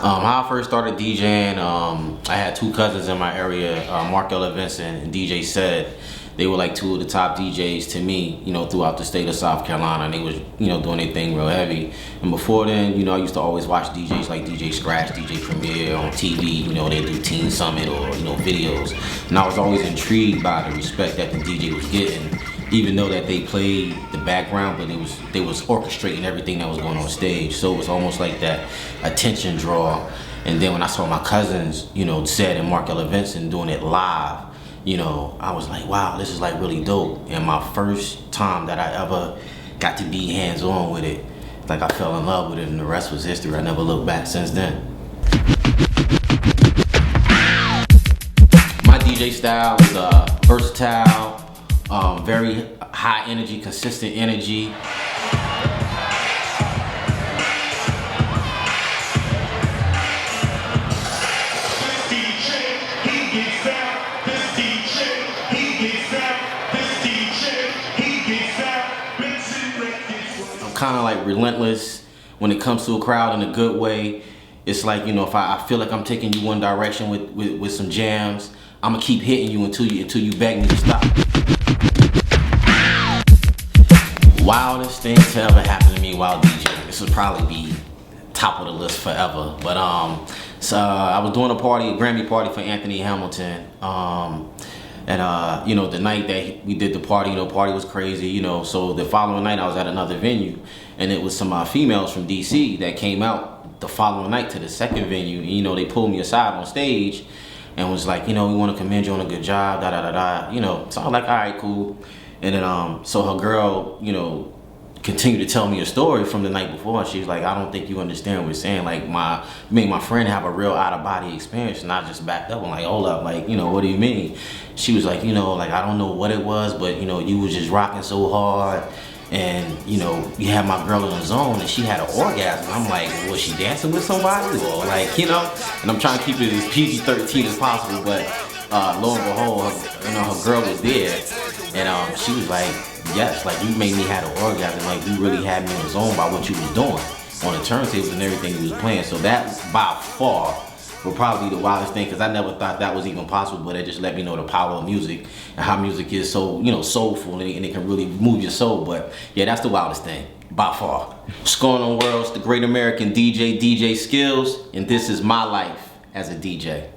How I first started DJing, I had two cousins in my area, Mark Ella Vincent and DJ Said. They were like two of the top DJs to me, throughout the state of South Carolina. And they was, doing their thing real heavy. And before then, I used to always watch DJs like DJ Scratch, DJ Premier on TV. They do Teen Summit or, videos. And I was always intrigued by the respect that the DJ was getting, even though that they played the background, but they was orchestrating everything that was going on stage. So it was almost like that attention draw. And then when I saw my cousins, Zed and Mark Ella Vincent doing it live, I was like, wow, this is like really dope. And my first time that I ever got to be hands-on with it, like I fell in love with it, and the rest was history. I never looked back since then. My DJ style is versatile, very high energy, consistent energy. I'm kind of like relentless when it comes to a crowd in a good way. It's like, if I feel like I'm taking you one direction with some jams, I'm gonna keep hitting you until you beg me to stop. Wildest thing to ever happen to me while DJing. This would probably be top of the list forever. But so I was doing a Grammy party for Anthony Hamilton. And the night that we did the party, party was crazy, So the following night I was at another venue, and it was some females from DC that came out the following night to the second venue. And, they pulled me aside on stage and was like, we want to commend you on a good job, da da da da. So I was like, all right, cool. And then so her girl, continued to tell me a story from the night before, and she was like, I don't think you understand what we're saying. Like, made my friend have a real out-of-body experience, and I just backed up. I'm like, hold up, like, what do you mean? She was like, like, I don't know what it was, but, you was just rocking so hard, and, you had my girl in the zone, and she had an orgasm. I'm like, was she dancing with somebody? Or, like, and I'm trying to keep it as PG-13 as possible, but lo and behold, her girl was there, and she was like, yes, like, you made me have an orgasm. Like, you really had me in the zone by what you was doing on the turntables and everything you was playing. So that, by far, was probably the wildest thing, because I never thought that was even possible, but it just let me know the power of music and how music is so, soulful, and it can really move your soul. But yeah, that's the wildest thing, by far. What's going on, world? It's the great American DJ, DJ Skillz, and this is my life as a DJ.